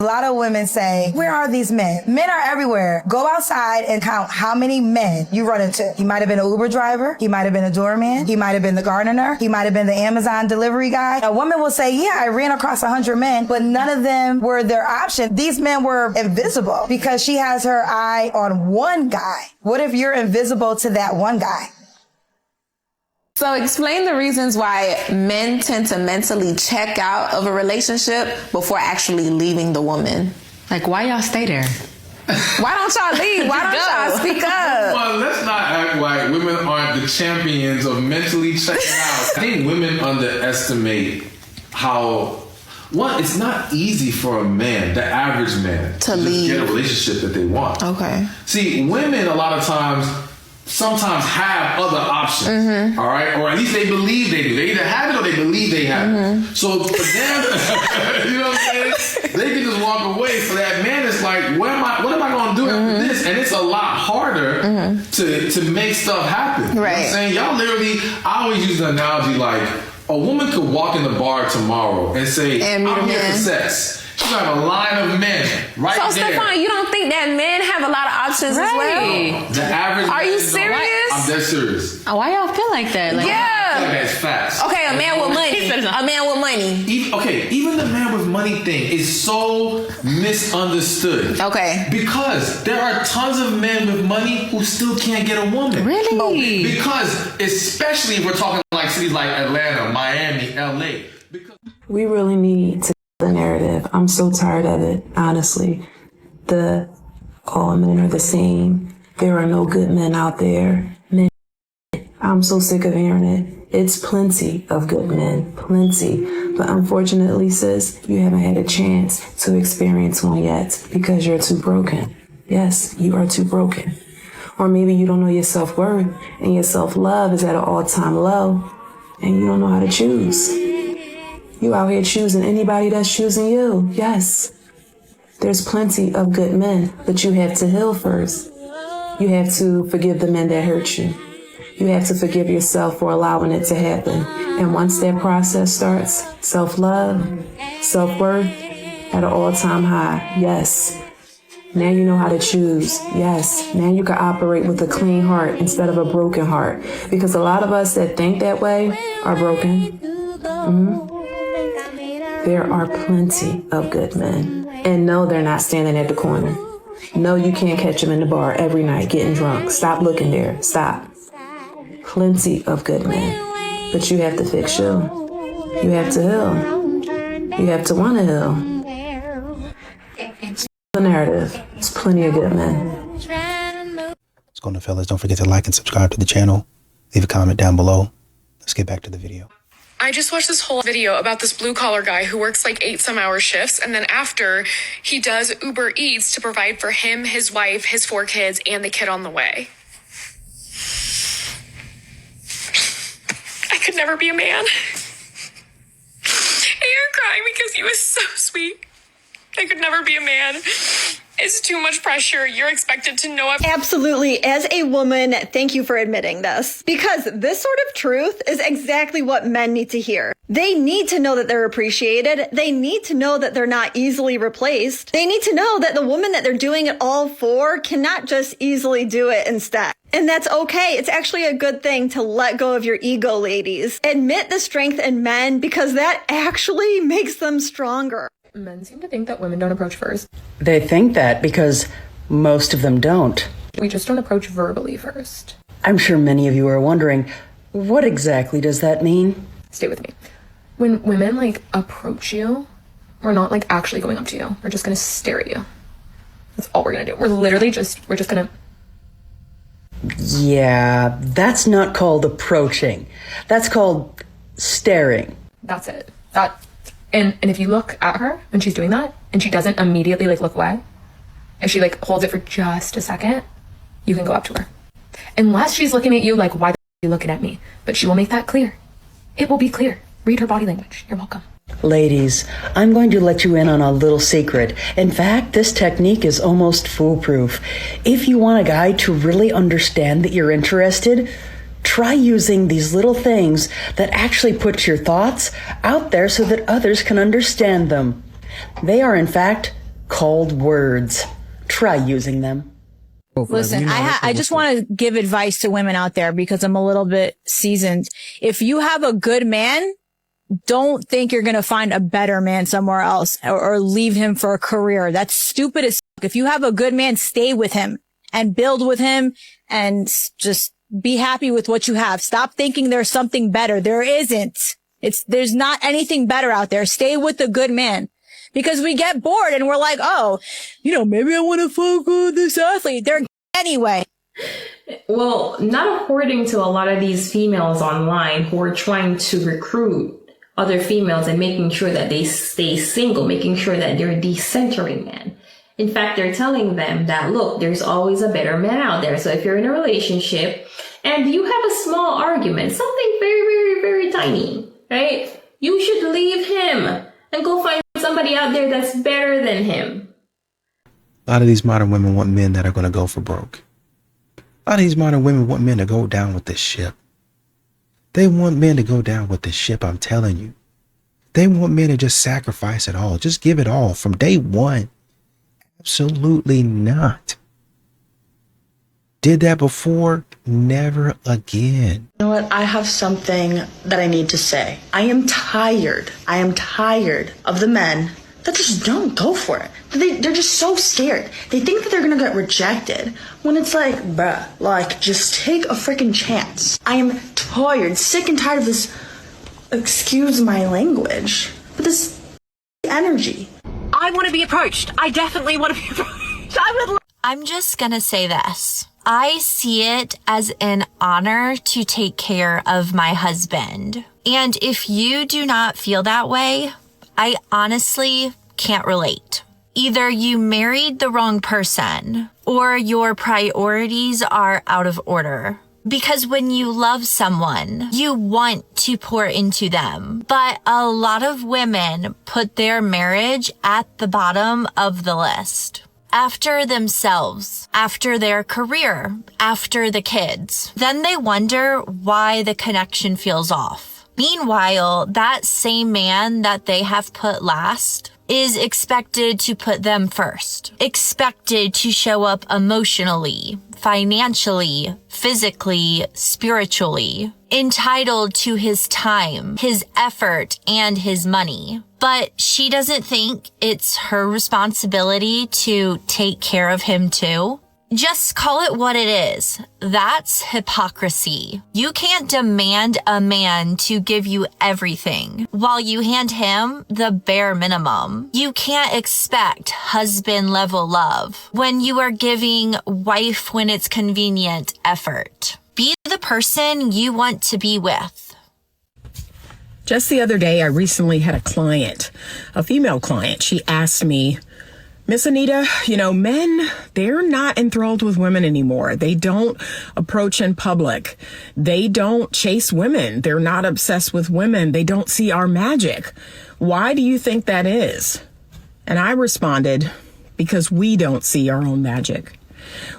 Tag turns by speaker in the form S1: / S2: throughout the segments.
S1: A lot of women say, where are these men? Men are everywhere. Go outside and count how many men you run into. He might have been an Uber driver. He might have been a doorman. He might have been the gardener. He might have been the Amazon delivery guy. A woman will say, yeah, I ran across 100 men, but none of them were their option. These men were invisible because she has her eye on one guy. What if you're invisible to that one guy?
S2: So explain the reasons why men tend to mentally check out of a relationship before actually leaving the woman.
S3: Like, why y'all stay there?
S2: Why don't y'all leave? Why don't y'all speak up?
S4: Well, let's not act like women aren't the champions of mentally checking out. I think women underestimate how... One, it's not easy for a man, the average man,
S2: to leave.
S4: Get a relationship that they want.
S2: Okay.
S4: See, women a lot of times... sometimes have other options, all right? Or at least they believe they do. They either have it or they believe they have it. So for them, you know what I'm saying? They can just walk away. For that man, it's like, what am I going to do after this? And it's a lot harder to make stuff happen.
S2: Right.
S4: You know what I'm saying? Y'all literally, I always use the analogy like, a woman could walk in the bar tomorrow and say, I'm here for sex. You have a line of men right there.
S2: So, Stefan, you don't think that men have a lot of options as well?
S4: The average.
S2: Are you serious?
S4: I'm dead serious.
S3: Oh, why y'all feel like that? Like,
S2: yeah.
S4: I feel like that's facts.
S2: Okay, a man with money. A man with money.
S4: Even the man with money thing is so misunderstood.
S2: Okay.
S4: Because there are tons of men with money who still can't get a woman.
S3: Really?
S4: Because, especially if we're talking like cities like Atlanta, Miami, LA. Because
S5: we really need to the narrative. I'm so tired of it, honestly. All men are the same. There are no good men out there. I'm so sick of hearing it. It's plenty of good men, plenty. But unfortunately, sis, you haven't had a chance to experience one yet because you're too broken. Yes, you are too broken. Or maybe you don't know your self-worth and your self-love is at an all-time low and you don't know how to choose. You out here choosing anybody that's choosing you. Yes. There's plenty of good men, but you have to heal first. You have to forgive the men that hurt you. You have to forgive yourself for allowing it to happen. And once that process starts, self-love, self-worth at an all-time high. Yes. Now you know how to choose. Yes. Now you can operate with a clean heart instead of a broken heart. Because a lot of us that think that way are broken. There are plenty of good men. And no, they're not standing at the corner. No, you can't catch them in the bar every night getting drunk. Stop looking there. Stop. Plenty of good men. But you have to fix you. You have to heal. You have to want to heal. The narrative. There's plenty of good men.
S6: What's going on, fellas? Don't forget to like and subscribe to the channel. Leave a comment down below. Let's get back to the video.
S7: I just watched this whole video about this blue collar guy who works like 8-some-hour shifts. And then after, he does Uber Eats to provide for him, his wife, his 4 kids, and the kid on the way. I could never be a man. And you're crying because he was so sweet. I could never be a man. It's too much pressure. You're expected to know it.
S8: Absolutely. As a woman, thank you for admitting this. Because this sort of truth is exactly what men need to hear. They need to know that they're appreciated. They need to know that they're not easily replaced. They need to know that the woman that they're doing it all for cannot just easily do it instead. And that's okay. It's actually a good thing to let go of your ego, ladies. Admit the strength in men because that actually makes them stronger.
S7: Men seem to think that women don't approach first.
S9: They think that because most of them don't.
S7: We just don't approach verbally first.
S9: I'm sure many of you are wondering, what exactly does that mean?
S7: Stay with me. When women approach you, we're not actually going up to you. We're just gonna stare at you. That's all we're gonna do. We're just gonna...
S9: Yeah, that's not called approaching. That's called staring.
S7: That's it. And if you look at her when she's doing that and she doesn't immediately look away, if she holds it for just a second, you can go up to her. Unless she's looking at you why the are you looking at me? But she will make that clear. It will be clear. Read her body language. You're welcome.
S9: Ladies, I'm going to let you in on a little secret. In fact, this technique is almost foolproof. If you want a guy to really understand that you're interested, try using these little things that actually put your thoughts out there so that others can understand them. They are, in fact, called words. Try using them.
S10: Listen, I just want to give advice to women out there because I'm a little bit seasoned. If you have a good man, don't think you're going to find a better man somewhere else or leave him for a career. That's stupid as fuck. If you have a good man, stay with him and build with him and just be happy with what you have. Stop thinking there's something better. There isn't. There's not anything better out there. Stay with a good man. Because we get bored and we're like, oh, maybe I want to fuck with this athlete. They're anyway.
S11: Well, not according to a lot of these females online who are trying to recruit other females and making sure that they stay single, making sure that they're decentering men. In fact, they're telling them that, look, there's always a better man out there. So if you're in a relationship and you have a small argument, something very, very, very tiny, right? You should leave him and go find somebody out there that's better than him.
S6: A lot of these modern women want men that are going to go for broke. A lot of these modern women want men to go down with the ship. They want men to go down with the ship, I'm telling you. They want men to just sacrifice it all. Just give it all from day one. Absolutely not. Did that before? Never again.
S9: You know what? I have something that I need to say. I am tired of the men that just don't go for it. They're just so scared. They think that they're gonna get rejected when it's like, bruh, like, just take a freaking chance. I am tired, sick and tired of this, excuse my language, but this energy.
S12: I want to be approached. I definitely want to be approached. I'm just gonna say this. I see it as an honor to take care of my husband. And if you do not feel that way, I honestly can't relate. Either you married the wrong person or your priorities are out of order. Because when you love someone, you want to pour into them. But a lot of women put their marriage at the bottom of the list. After themselves, after their career, after the kids. Then they wonder why the connection feels off. Meanwhile, that same man that they have put last is expected to put them first. Expected to show up emotionally, financially, physically, spiritually. Entitled to his time, his effort, and his money. But she doesn't think it's her responsibility to take care of him too. Just call it what it is. That's hypocrisy. You can't demand a man to give you everything while you hand him the bare minimum. You can't expect husband level love when you are giving wife when it's convenient effort. Be the person you want to be with.
S13: Just the other day, I recently had a client, a female client. She asked me, Miss Anita, men, they're not enthralled with women anymore. They don't approach in public. They don't chase women. They're not obsessed with women. They don't see our magic. Why do you think that is? And I responded, because we don't see our own magic.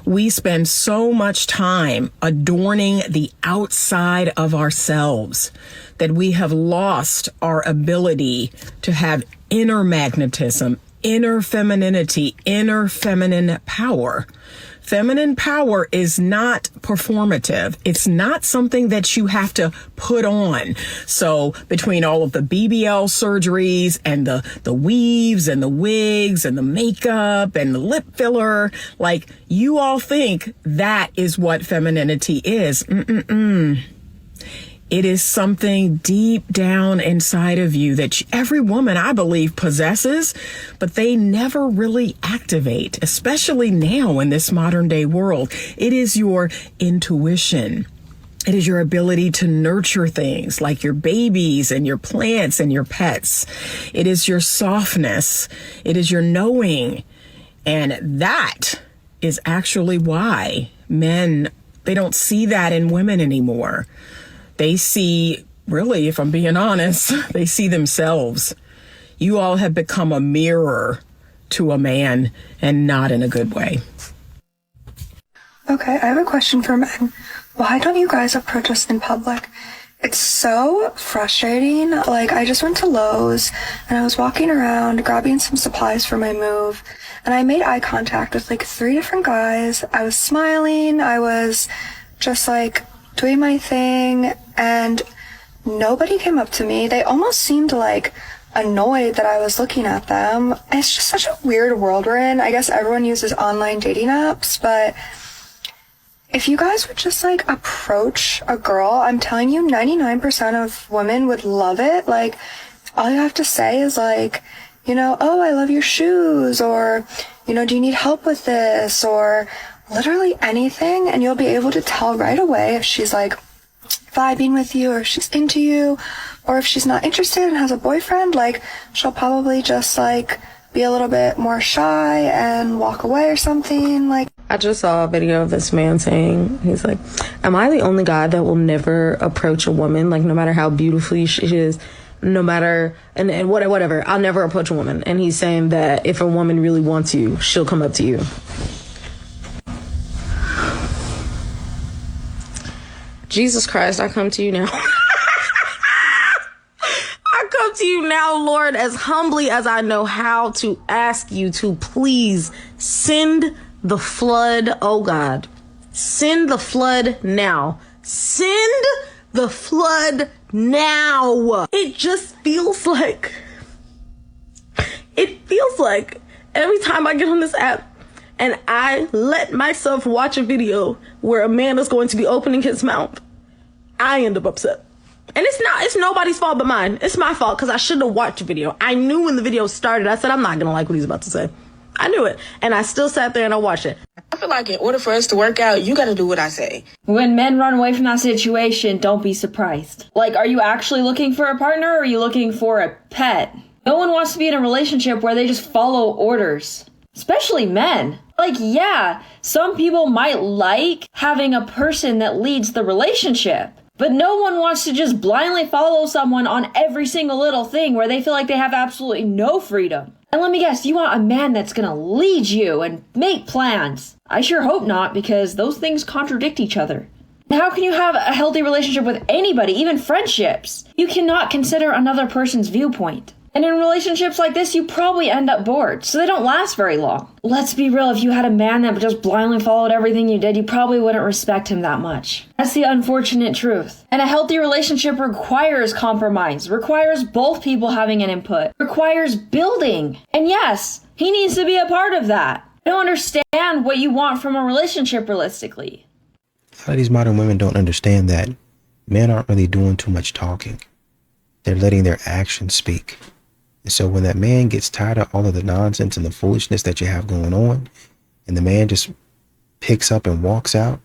S13: We spend so much time adorning the outside of ourselves that we have lost our ability to have inner magnetism, inner femininity, inner feminine power. Feminine power is not performative. It's not something that you have to put on. So between all of the BBL surgeries and the weaves and the wigs and the makeup and the lip filler, like, you all think that is what femininity is. It is something deep down inside of you that every woman, I believe, possesses, but they never really activate, especially now in this modern day world. It is your intuition. It is your ability to nurture things like your babies and your plants and your pets. It is your softness. It is your knowing. And that is actually why men, they don't see that in women anymore. They see, really, if I'm being honest, they see themselves. You all have become a mirror to a man, and not in a good way.
S14: Okay, I have a question for men. Why don't you guys approach us in public? It's so frustrating. Like, I just went to Lowe's and I was walking around grabbing some supplies for my move, and I made eye contact with like 3 different guys. I was smiling. I was just like doing my thing, and nobody came up to me. They almost seemed like annoyed that I was looking at them. It's just such a weird world we're in. I guess everyone uses online dating apps, but if you guys would just like approach a girl, I'm telling you, 99% of women would love it. Like, all you have to say is like, you know, oh, I love your shoes, or, you know, do you need help with this, or literally anything, and you'll be able to tell right away if she's like vibing with you, or if she's into you, or if she's not interested and has a boyfriend. Like, she'll probably just like be a little bit more shy and walk away or something. Like,
S15: I just saw a video of this man saying, he's like, am I the only guy that will never approach a woman, like no matter how beautiful she is, no matter, and whatever, I'll never approach a woman. And he's saying that if a woman really wants you, she'll come up to you. Jesus Christ, I come to you now. I come to you now, Lord, as humbly as I know how, to ask you to please send the flood. Oh God, send the flood now. Send the flood now. It just feels like every time I get on this app and I let myself watch a video where a man is going to be opening his mouth, I end up upset. And it's nobody's fault but mine. It's my fault because I shouldn't have watched the video. I knew when the video started, I said, I'm not going to like what he's about to say. I knew it. And I still sat there and I watched it.
S16: I feel like in order for us to work out, you got to do what I say.
S17: When men run away from that situation, don't be surprised. Like, are you actually looking for a partner, or are you looking for a pet? No one wants to be in a relationship where they just follow orders. Especially men. Like, yeah, some people might like having a person that leads the relationship, but no one wants to just blindly follow someone on every single little thing where they feel like they have absolutely no freedom. And let me guess, you want a man that's gonna lead you and make plans. I sure hope not, because those things contradict each other. How can you have a healthy relationship with anybody, even friendships? You cannot consider another person's viewpoint. And in relationships like this, you probably end up bored, so they don't last very long. Let's be real, if you had a man that just blindly followed everything you did, you probably wouldn't respect him that much. That's the unfortunate truth. And a healthy relationship requires compromise, requires both people having an input, requires building. And yes, he needs to be a part of that. I don't understand what you want from a relationship realistically.
S6: A lot of these modern women don't understand that men aren't really doing too much talking. They're letting their actions speak. And so when that man gets tired of all of the nonsense and the foolishness that you have going on, and the man just picks up and walks out,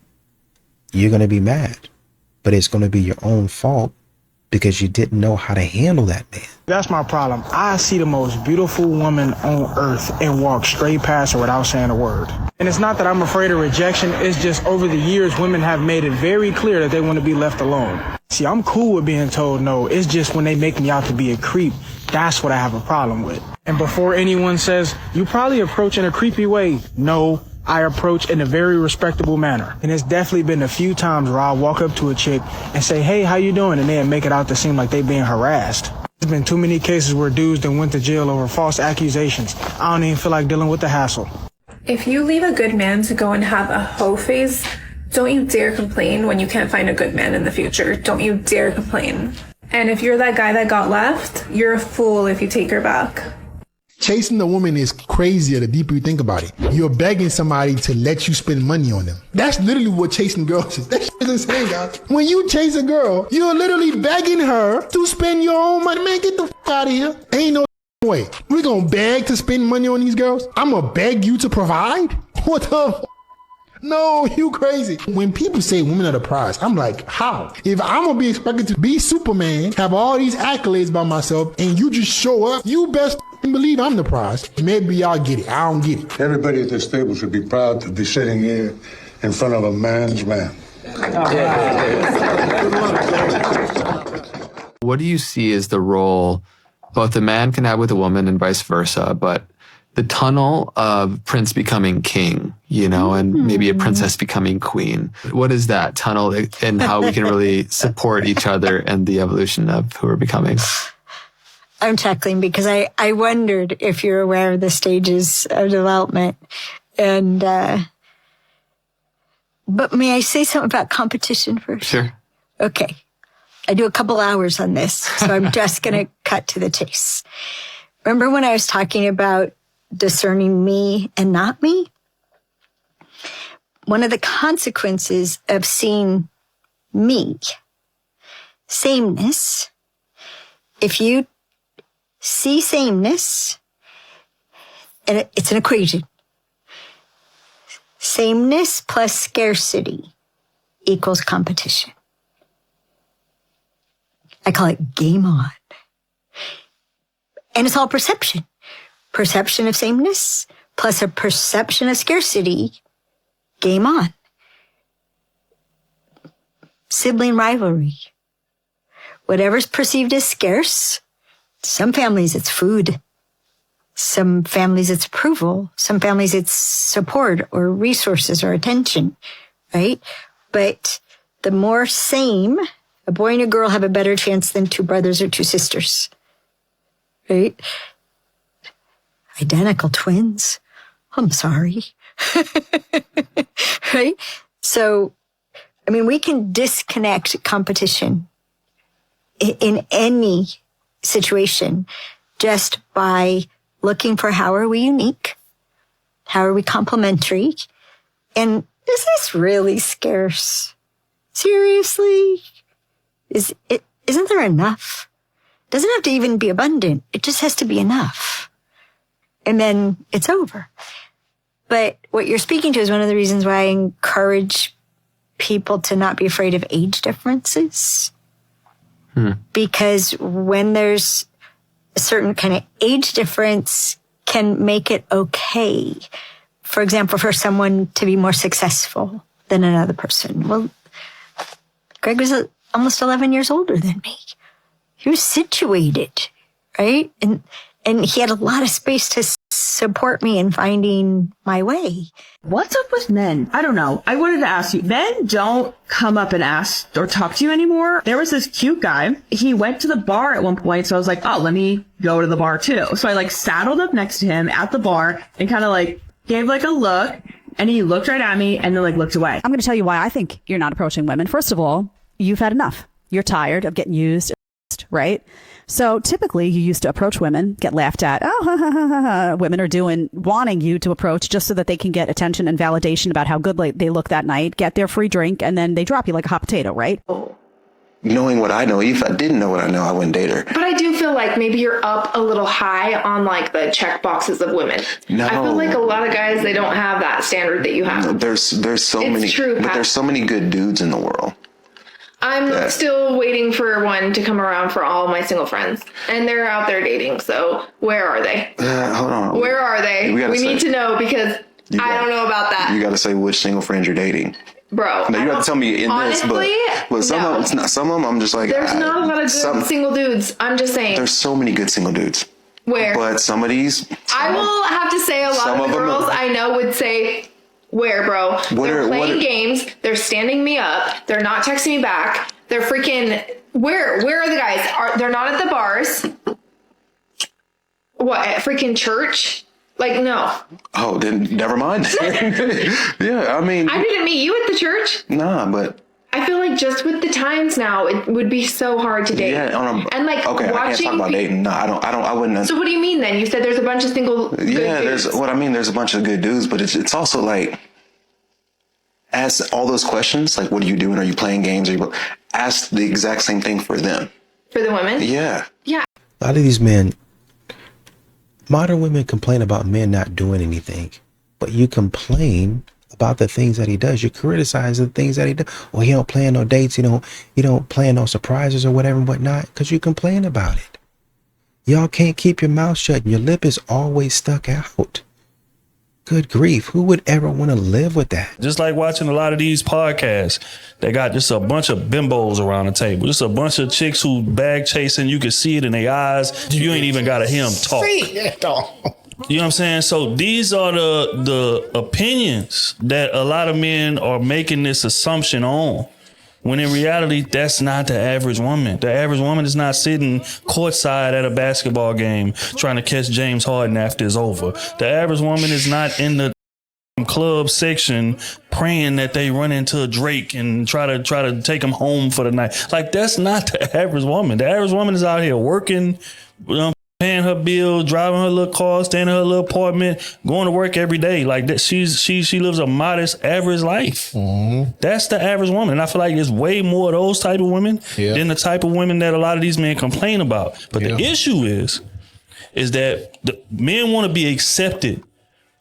S6: you're going to be mad. But it's going to be your own fault because you didn't know how to handle that man.
S18: That's my problem. I see the most beautiful woman on earth and walk straight past her without saying a word. And it's not that I'm afraid of rejection. It's just over the years, women have made it very clear that they want to be left alone. See, I'm cool with being told no. It's just when they make me out to be a creep, that's what I have a problem with. And before anyone says, you probably approach in a creepy way, no, I approach in a very respectable manner. And it's definitely been a few times where I'll walk up to a chick and say, hey, how you doing? And then make it out to seem like they being harassed. There's been too many cases where dudes that went to jail over false accusations. I don't even feel like dealing with the hassle.
S19: If you leave a good man to go and have a hoe phase, don't you dare complain when you can't find a good man in the future. Don't you dare complain. And if you're that guy that got left, you're a fool if you take her back.
S20: Chasing a woman is crazier the deeper you think about it. You're begging somebody to let you spend money on them. That's literally what chasing girls is. That shit is insane, guys. When you chase a girl, you're literally begging her to spend your own money. Man, get the f*** out of here. Ain't no way. We're gonna beg to spend money on these girls? I'm gonna beg you to provide? What the f***? No, you crazy. When people say women are the prize, I'm like, how? If I'm gonna be expected to be Superman, have all these accolades by myself, and you just show up, you best believe I'm the prize. Maybe y'all get it. I don't get it.
S21: Everybody at this table should be proud to be sitting here in front of a man's man.
S22: What do you see as the role both the man can have with a woman and vice versa, but
S1: the tunnel of Prince becoming king, you know, and maybe a princess becoming queen. What is that tunnel, and how we can really support each other and the evolution of who we're becoming?
S22: I'm chuckling because I wondered if you're aware of the stages of development. And, but may I say something about competition first?
S1: Sure.
S22: Okay. I do a couple hours on this, so I'm just going to cut to the chase. Remember when I was talking about discerning me and not me? One of the consequences of seeing me, sameness, if you see sameness, and it's an equation. Sameness plus scarcity equals competition. I call it game on. And it's all perception. Perception of sameness plus a perception of scarcity, game on. Sibling rivalry. Whatever's perceived as scarce, some families it's food. Some families it's approval. Some families it's support or resources or attention, right? But the more same, a boy and a girl have a better chance than two brothers or two sisters, right? Identical twins. I'm sorry. Right? So, I mean, we can disconnect competition in any situation just by looking for how are we unique? How are we complementary? And is this really scarce? Seriously? Isn't there enough? Doesn't have to even be abundant. It just has to be enough. And then it's over. But what you're speaking to is one of the reasons why I encourage people to not be afraid of age differences. Because when there's a certain kind of age difference can make it okay. For example, for someone to be more successful than another person. Well, Greg was almost 11 years older than me. He was situated, right? And he had a lot of space to support me in finding my way.
S23: What's up with men? I don't know. I wanted to ask you, men don't come up and ask or talk to you anymore. There was this cute guy. He went to the bar at one point, so I was like, oh, let me go to the bar too. So I saddled up next to him at the bar and kind of gave a look, and he looked right at me and then looked away.
S24: I'm going to tell you why I think you're not approaching women. First of all, you've had enough. You're tired of getting used, right? So typically you used to approach women, get laughed at. Oh, women are wanting you to approach just so that they can get attention and validation about how good they look that night, get their free drink, and then they drop you like a hot potato, right?
S25: Knowing what I know, if I didn't know what I know, I wouldn't date her.
S26: But I do feel like maybe you're up a little high on the check boxes of women.
S25: No.
S26: I feel like a lot of guys, they don't have that standard that you have.
S25: There's so many,
S26: true,
S25: but there's so many good dudes in the world.
S26: I'm still waiting for one to come around for all my single friends, and they're out there dating. So where are they?
S25: Hold on.
S26: Where are they? We need to know because I don't know about that.
S25: You got to say which single friends you're dating.
S26: Bro,
S25: no, you have to tell me
S26: honestly,
S25: but some of them I'm just like,
S26: there's not a lot of good single dudes. I'm just saying.
S25: There's so many good single dudes.
S26: Where?
S25: But some of these.
S26: I will have to say a lot of the girls I know would say, where, bro? They're playing games. They're standing me up. They're not texting me back. They're freaking. Where are the guys? They're not at the bars. What, at freaking church? No.
S25: Oh, then never mind. Yeah, I mean.
S26: I didn't meet you at the church.
S25: Nah, but.
S26: I feel like just with the times now, it would be so hard to date.
S25: Yeah,
S26: and
S25: okay,
S26: watching.
S25: I can't talk about dating. No, I wouldn't.
S26: So what do you mean then? You said there's a bunch of single.
S25: Yeah, there's what I mean. There's a bunch of good dudes, but it's also ask all those questions. What are you doing? Are you playing games? Ask the exact same thing for them.
S26: For the women?
S25: Yeah.
S26: Yeah.
S6: A lot of these men, modern women complain about men not doing anything, but you complain about the things that he does. You criticize the things that he does. Well, he don't plan no dates. He don't plan no surprises or whatever and whatnot because you complain about it. Y'all can't keep your mouth shut and your lip is always stuck out. Good grief. Who would ever want to live with that?
S27: Just like watching a lot of these podcasts, they got just a bunch of bimbos around the table. Just a bunch of chicks who bag chasing. You can see it in their eyes. You ain't even got to hear them talk. You know what I'm saying? So these are the opinions that a lot of men are making this assumption on. When in reality, that's not the average woman. The average woman is not sitting courtside at a basketball game trying to catch James Harden after it's over. The average woman is not in the club section praying that they run into a Drake and try to take him home for the night. Like, that's not the average woman. The average woman is out here working, paying her bill, driving her little car, staying in her little apartment, going to work every day. Like that, she lives a modest, average life. Mm-hmm. That's the average woman. And I feel like there's way more of those type of women than the type of women that a lot of these men complain about. But the issue is that the men want to be accepted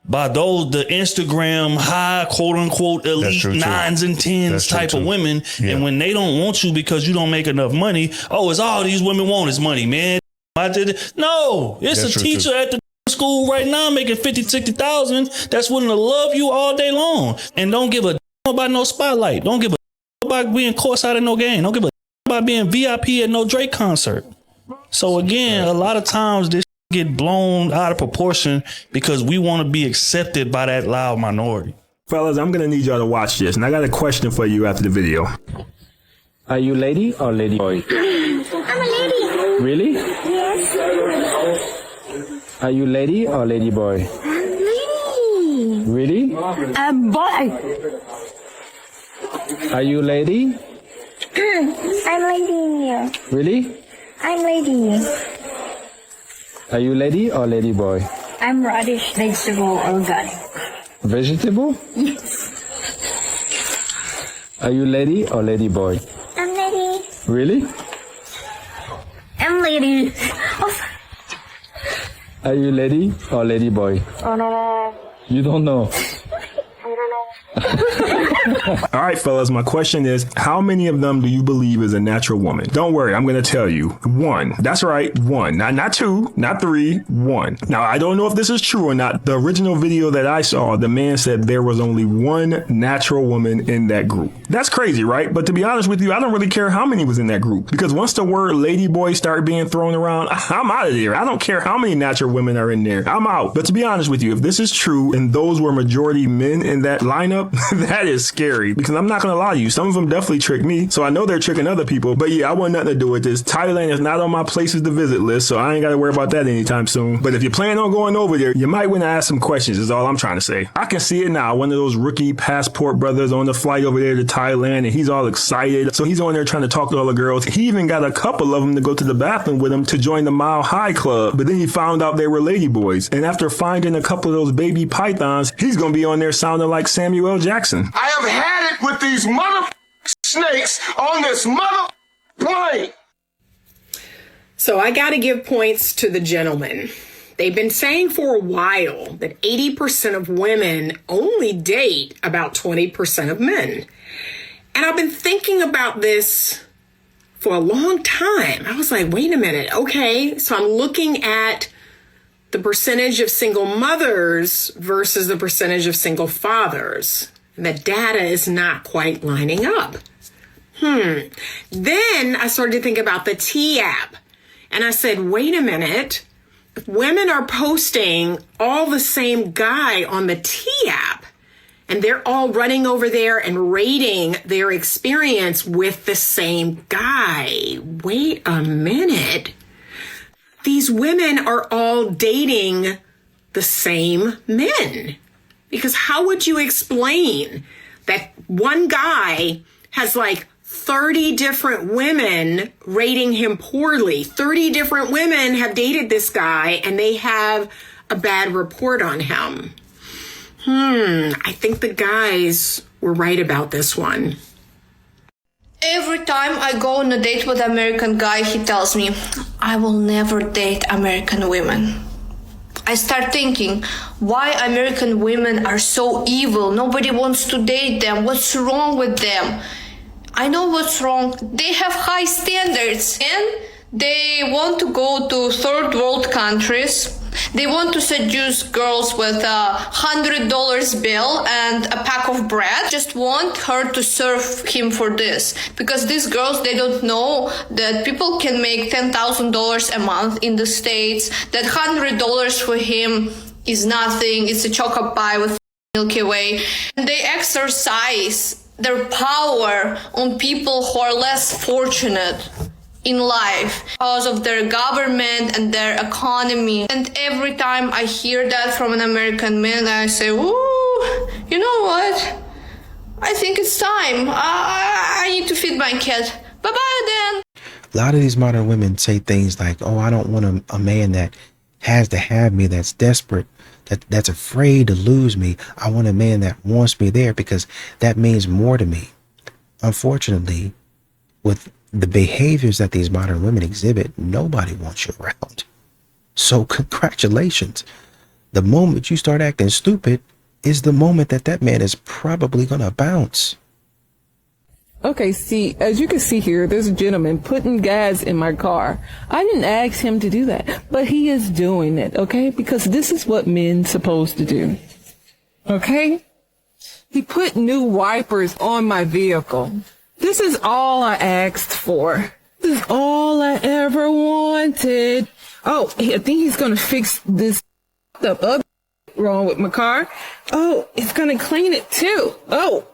S27: by the Instagram high, quote unquote, elite 9s and 10s type of women. Yeah. And when they don't want you because you don't make enough money, it's all these women want is money, man. No, it's a teacher at the school right now making 50, 60,000 that's willing to love you all day long and don't give a damn about no spotlight. Don't give a damn about being courtside at no game. Don't give a damn about being VIP at no Drake concert. So again, a lot of times this get blown out of proportion because we want to be accepted by that loud minority.
S2: Fellas, I'm gonna need y'all to watch this, and I got a question for you after the video. Are you lady or lady boy?
S3: I'm a lady.
S2: Really?
S3: Yes.
S2: Are you lady or lady boy?
S3: Lady.
S2: Really?
S3: Boy.
S2: Are you lady?
S3: I'm lady.
S2: Really?
S3: I'm lady.
S2: Are you lady or lady boy?
S3: I'm radish, vegetable, organic.
S2: Vegetable?
S3: Yes.
S2: Are you lady or lady boy?
S3: I'm lady.
S2: Really?
S3: I'm lady.
S2: Are you lady or lady boy?
S3: Oh, no.
S2: You don't know. All right, fellas, my question is, how many of them do you believe is a natural woman? Don't worry, I'm going to tell you. 1. That's right, 1. Not 2, not 3, 1. Now, I don't know if this is true or not. The original video that I saw, the man said there was only 1 natural woman in that group. That's crazy, right? But to be honest with you, I don't really care how many was in that group, because once the word lady boy started being thrown around, I'm out of there. I don't care how many natural women are in there. I'm out. But to be honest with you, if this is true and those were majority men in that lineup, that is scary, because I'm not going to lie to you. Some of them definitely tricked me. So I know they're tricking other people. But yeah, I want nothing to do with this. Thailand is not on my places to visit list, so I ain't got to worry about that anytime soon. But if you plan on going over there, you might want to ask some questions, is all I'm trying to say. I can see it now. One of those rookie passport brothers on the flight over there to Thailand, and he's all excited. So he's on there trying to talk to all the girls. He even got a couple of them to go to the bathroom with him to join the Mile High Club. But then he found out they were lady boys. And after finding a couple of those baby pythons, he's going to be on there sounding like Samuel L. Jackson.
S21: I have had it with these mother snakes on this mother plane.
S13: So I got to give points to the gentleman. They've been saying for a while that 80% of women only date about 20% of men. And I've been thinking about this for a long time. I was like, wait a minute. Okay, so I'm looking at the percentage of single mothers versus the percentage of single fathers. The data is not quite lining up. Then I started to think about the T app. And I said, wait a minute. If women are posting all the same guy on the T app, and they're all running over there and rating their experience with the same guy. Wait a minute. These women are all dating the same men. Because how would you explain that one guy has like 30 different women rating him poorly? 30 different women have dated this guy and they have a bad report on him. I think the guys were right about this one.
S26: Every time I go on a date with an American guy, he tells me, I will never date American women. I start thinking, why American women are so evil? Nobody wants to date them. What's wrong with them? I know what's wrong. They have high standards and they want to go to third world countries. They want to seduce girls with $100 bill and a pack of bread. Just want her to serve him for this. Because these girls, they don't know that people can make $10,000 a month in the States. That $100 for him
S4: is nothing. It's a chocolate pie with Milky Way. And they exercise their power on people who are less fortunate in life because of their government and their economy. And every time I hear that from an American man, I say, ooh, you know what? I think it's time. I need to feed my cat. Bye-bye then.
S6: A lot of these modern women say things like, oh, I don't want a man that has to have me, that's desperate, that's afraid to lose me. I want a man that wants me there because that means more to me. Unfortunately, with the behaviors that these modern women exhibit, nobody wants you around. So congratulations. The moment you start acting stupid is the moment that man is probably going to bounce.
S5: Okay, see, as you can see here, there's a gentleman putting gas in my car. I didn't ask him to do that, but he is doing it, okay? Because this is what men's supposed to do, okay? He put new wipers on my vehicle. This is all I asked for. This is all I ever wanted. Oh, I think he's gonna fix this up wrong with my car. Oh, it's gonna clean it too. Oh,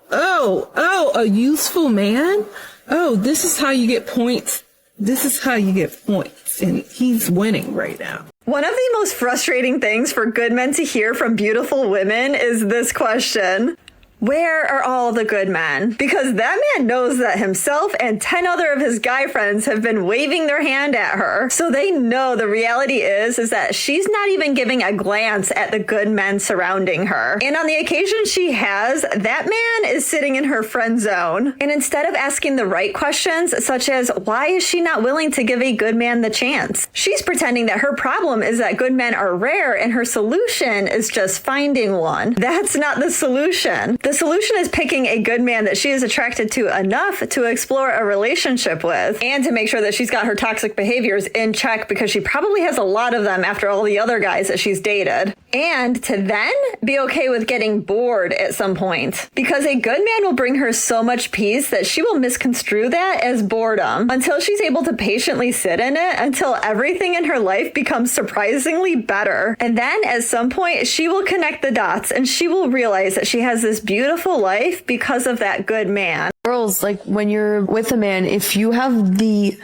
S5: a useful man. Oh, this is how you get points. This is how you get points. And he's winning right now.
S7: One of the most frustrating things for good men to hear from beautiful women is this question. Where are all the good men? Because that man knows that himself and 10 other of his guy friends have been waving their hand at her. So they know the reality is that she's not even giving a glance at the good men surrounding her. And on the occasion she has, that man is sitting in her friend zone. And instead of asking the right questions, such as why is she not willing to give a good man the chance? She's pretending that her problem is that good men are rare and her solution is just finding one. That's not the solution. The solution is picking a good man that she is attracted to enough to explore a relationship with and to make sure that she's got her toxic behaviors in check because she probably has a lot of them after all the other guys that she's dated. And to then be okay with getting bored at some point because a good man will bring her so much peace that she will misconstrue that as boredom until she's able to patiently sit in it until everything in her life becomes surprisingly better. And then at some point she will connect the dots and she will realize that she has this beautiful life because of that good man.
S8: Girls, like when you're with a man, if you have the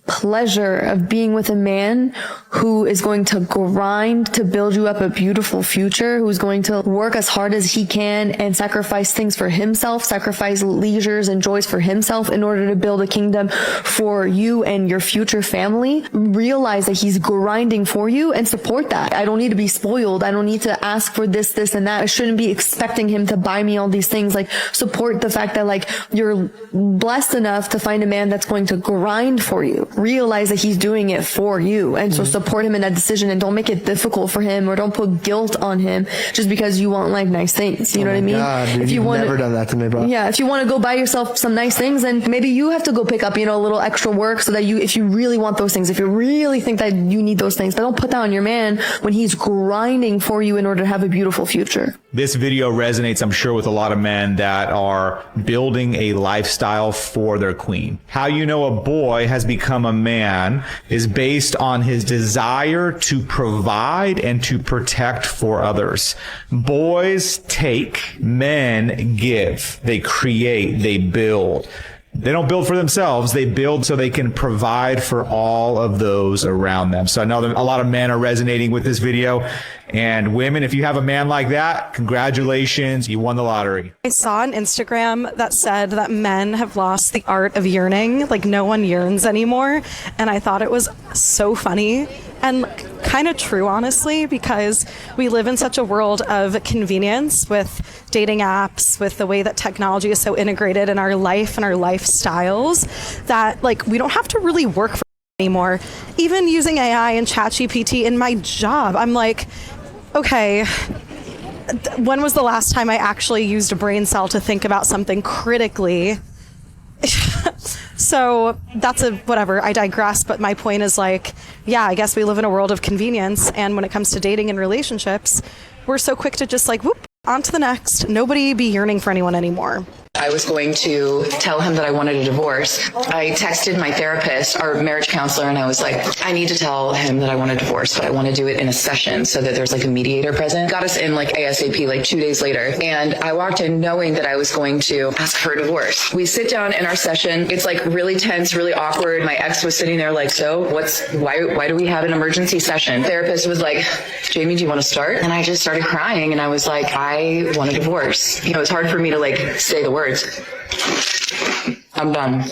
S8: pleasure of being with a man who is going to grind to build you up a beautiful future, who's going to work as hard as he can and sacrifice things for himself, sacrifice leisures and joys for himself in order to build a kingdom for you and your future family, realize that he's grinding for you and support that. I don't need to be spoiled. I don't need to ask for this, and that. I shouldn't be expecting him to buy me all these things. Like, support the fact that like you're blessed enough to find a man that's going to grind for you. Realize that he's doing it for you, and so support him in that decision and don't make it difficult for him or don't put guilt on him just because you want like nice things. You know what I mean?
S9: God, dude,
S8: if you want
S9: never done that to me, bro.
S8: Yeah, if you want to go buy yourself some nice things, then maybe you have to go pick up, a little extra work so that if you really want those things, if you really think that you need those things, but don't put that on your man when he's grinding for you in order to have a beautiful future.
S10: This video resonates, I'm sure, with a lot of men that are building a lifestyle for their queen. How you know a boy has become a man is based on his desire to provide and to protect for others. Boys take, men give. They create, they build. They don't build for themselves. They build so they can provide for all of those around them. So I know that a lot of men are resonating with this video. And women, if you have a man like that, congratulations, you won the lottery.
S11: I saw on Instagram that said that men have lost the art of yearning. Like, no one yearns anymore. And I thought it was so funny and kind of true, honestly, because we live in such a world of convenience with dating apps, with the way that technology is so integrated in our life and our lifestyles that like we don't have to really work for anymore. Even using AI and ChatGPT in my job, I'm like, okay, when was the last time I actually used a brain cell to think about something critically? So that's whatever, I digress, but my point is like, yeah, I guess we live in a world of convenience, and when it comes to dating and relationships, we're so quick to just like, whoop, on to the next. Nobody be yearning for anyone anymore.
S9: I was going to tell him that I wanted a divorce. I texted my therapist, our marriage counselor, and I was like, I need to tell him that I want a divorce, but I want to do it in a session so that there's like a mediator present. Got us in like ASAP, like 2 days later. And I walked in knowing that I was going to ask for a divorce. We sit down in our session. It's like really tense, really awkward. My ex was sitting there like, so why do we have an emergency session? Therapist was like, Jamie, do you want to start? And I just started crying and I was like, I want a divorce. You know, it's hard for me to like say the words. I'm done.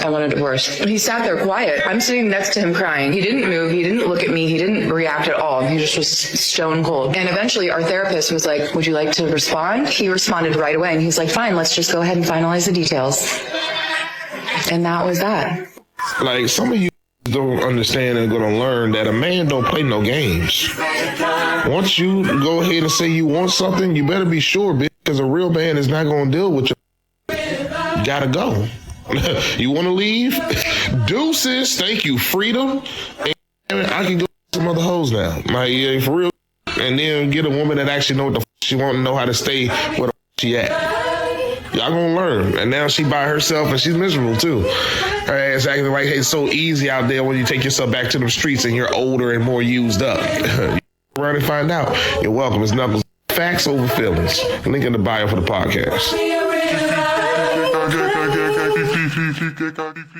S9: I want a divorce. He sat there quiet. I'm sitting next to him crying. He didn't move. He didn't look at me. He didn't react at all. He just was stone cold. And eventually our therapist was like, would you like to respond? He responded right away. And he's like, fine, let's just go ahead and finalize the details. And that was that.
S21: Like, some of you don't understand and going to learn that a man don't play no games. Once you go ahead and say you want something, you better be sure, bitch, because a real man is not going to deal with you. You gotta go. You want to leave? Deuces. Thank you. Freedom. And I can go some other hoes now. Like, yeah, for real. And then get a woman that actually know what the f she want and know how to stay where the f she at. Y'all gonna learn. And now she by herself and she's miserable too. It's acting like it's so easy out there when you take yourself back to the streets and you're older and more used up. Run and find out. You're welcome. It's Knuckles. Facts over feelings. Link in the bio for the podcast.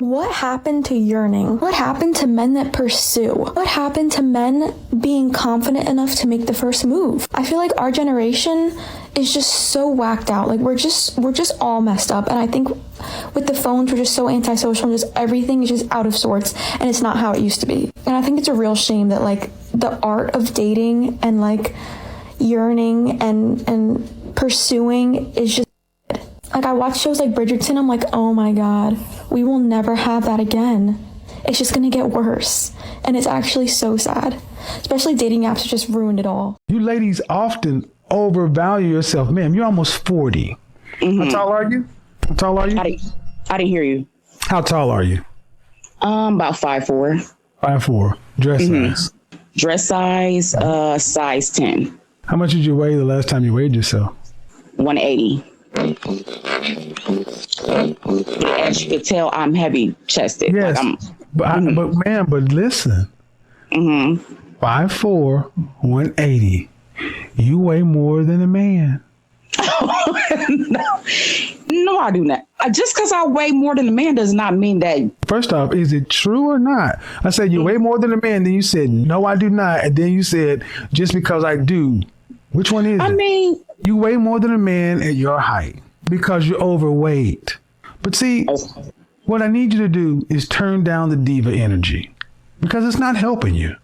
S12: What happened to yearning? What happened to men that pursue? What happened to men being confident enough to make the first move? I feel like our generation is just so whacked out. Like we're just all messed up. And I think with the phones, we're just so antisocial and just everything is just out of sorts and it's not how it used to be. And I think it's a real shame that like the art of dating and like yearning and pursuing is just like I watch shows like Bridgerton, I'm like, oh my God, we will never have that again. It's just gonna get worse. And it's actually so sad. Especially dating apps have just ruined it all.
S14: You ladies often overvalue yourself. Ma'am, you're almost 40. Mm-hmm. How tall are you? How tall are you?
S15: I didn't hear you.
S14: How tall are you?
S15: About 5'4".
S14: 5'4". Dress size?
S15: Dress size, size 10.
S14: How much did you weigh the last time you weighed yourself?
S15: 180. As you could tell, I'm heavy chested.
S14: Yes,
S15: like
S14: but ma'am, but listen. 5'4", 180. You weigh more than a man.
S15: No, I do not. Just because I weigh more than a man does not mean that.
S14: First off, is it true or not? I said you weigh more than a man. Then you said, no, I do not. And then you said, just because I do. Which one is it?
S15: I mean,
S14: you weigh more than a man at your height because you're overweight. But see, what I need you to do is turn down the diva energy because it's not helping you.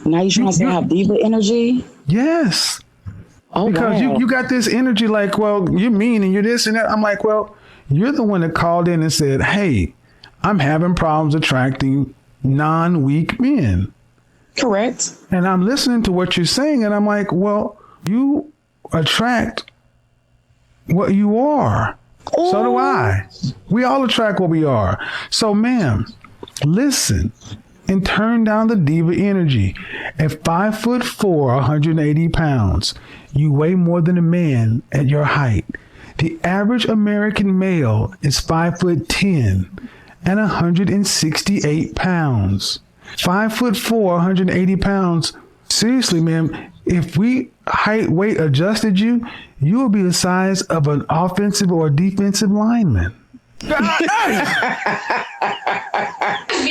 S15: Now you're trying to say I have diva energy?
S14: Yes.
S15: Oh,
S14: because
S15: wow.
S14: you got this energy like, well, you're mean and you're this and that. I'm like, well, you're the one that called in and said, hey, I'm having problems attracting non-weak men.
S15: Correct.
S14: And I'm listening to what you're saying and I'm like, well, you attract what you are. Ooh. So do I. We all attract what we are. So, ma'am, listen and turn down the diva energy. At 5'4", 180 pounds, you weigh more than a man at your height. The average American male is 5'10" and 168 pounds. 5'4", 180 pounds. Seriously, ma'am, if we weight adjusted you, you will be the size of an offensive or defensive lineman.
S26: Be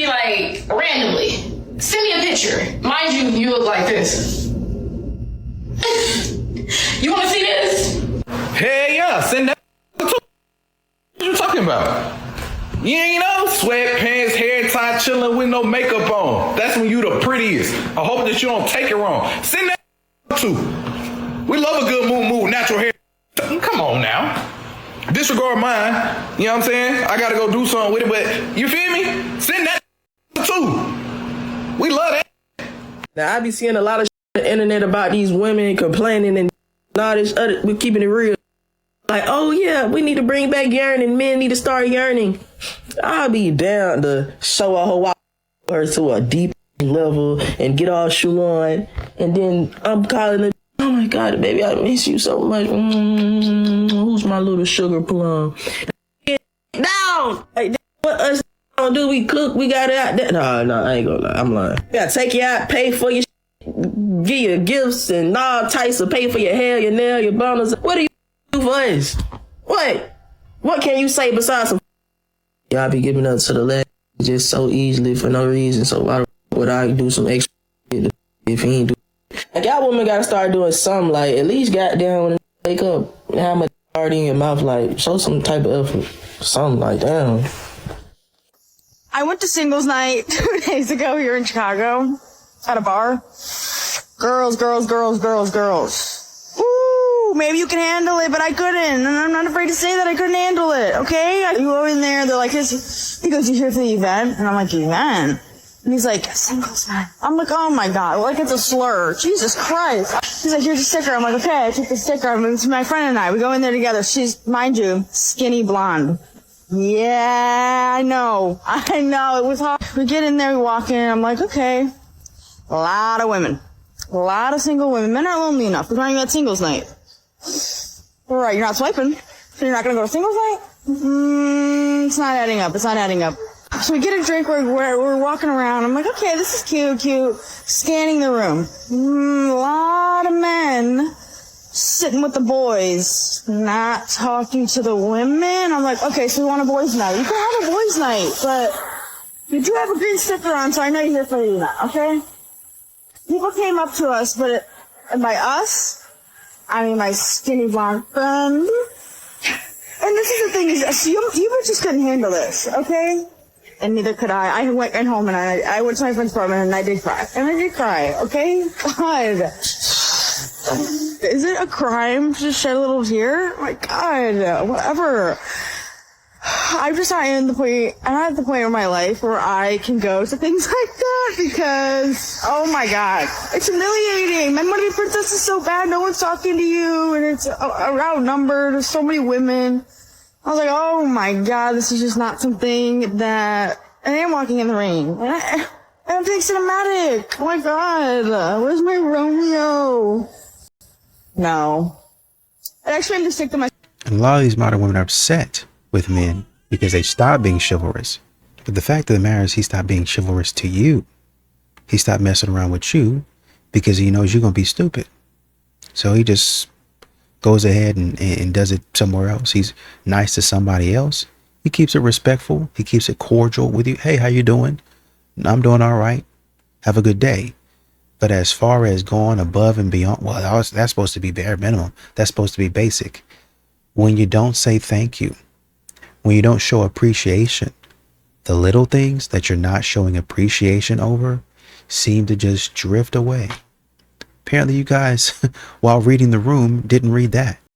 S26: like randomly, send me a picture. Mind you, you look like this. You want to see this?
S16: Hell yeah, send that. What you talking about? You ain't know, sweatpants, hair tie, chilling with no makeup on. That's when you the prettiest. I hope that you don't take it wrong. Send that too. We love a good moo natural hair. Come on now. Disregard mine. You know what I'm saying? I gotta go do something with it, but you feel me? Send that too. We love that.
S17: Now I be seeing a lot of on the internet about these women complaining and all this other, we're keeping it real. Like, oh yeah, we need to bring back yearning. Men need to start yearning. I'll be down to show a whole her to a deep level and get all shoe on. And then I'm calling her, oh my God, baby, I miss you so much. Who's my little sugar plum? on. Like, what us don't do, we cook, we got it out there. No, I ain't gonna lie, I'm lying. We gotta take you out, pay for your give you gifts and all types of pay for your hair, your nail, your bonus. What do you do for us? What can you say besides some y'all be giving up to the left just so easily for no reason, so why would I do some extra if he ain't do? Like, y'all women gotta start doing something, like, at least goddamn when they wake up and have much already in your mouth, like, show some type of effort. Something like, damn.
S1: I went to singles night 2 days ago here in Chicago at a bar. Girls. Ooh, maybe you can handle it, but I couldn't. And I'm not afraid to say that I couldn't handle it, okay? You go in there, they're like, he goes, you here for the event? And I'm like, event? And he's like, singles night. I'm like, oh my God, like it's a slur. Jesus Christ. He's like, here's a sticker. I'm like, okay, I took the sticker. It's my friend and I. We go in there together. She's, mind you, skinny blonde. Yeah, I know. It was hard. We get in there, we walk in. I'm like, okay. A lot of women. A lot of single women. Men are lonely enough. We're talking about singles night. All right, you're not swiping. So you're not going to go to singles night? It's not adding up. So we get a drink, we're walking around. I'm like, okay, this is cute. Scanning the room. A lot of men sitting with the boys, not talking to the women. I'm like, okay, so you want a boys' night? You can have a boys' night, but you do have a green sticker on, so I know you're here for the event, okay? People came up to us, and by us, I mean my skinny blonde friend. And this is the thing, is you just couldn't handle this, okay? And neither could I. I went home and I went to my friend's apartment and I did cry. Okay? God. Is it a crime to shed a little tear? Oh my God, whatever. I'm just not at the point in my life where I can go to things like that because, oh my God, it's humiliating. Men want to be princesses so bad, no one's talking to you, and it's outnumbered. There's so many women. I was like, oh my God, this is just not something that I am walking in the rain. And I'm being cinematic. Oh my God, where's my Romeo? No. I actually am to stick to my.
S6: And a lot of these modern women are upset with men because they stopped being chivalrous. But the fact of the matter is, he stopped being chivalrous to you. He stopped messing around with you because he knows you're going to be stupid. So he just goes ahead and does it somewhere else. He's nice to somebody else. He keeps it respectful. He keeps it cordial with you. Hey, how you doing? I'm doing all right. Have a good day. But as far as going above and beyond, well, that's supposed to be bare minimum. That's supposed to be basic. When you don't say thank you, when you don't show appreciation, the little things that you're not showing appreciation over seem to just drift away. Apparently you guys, while reading the room, didn't read that.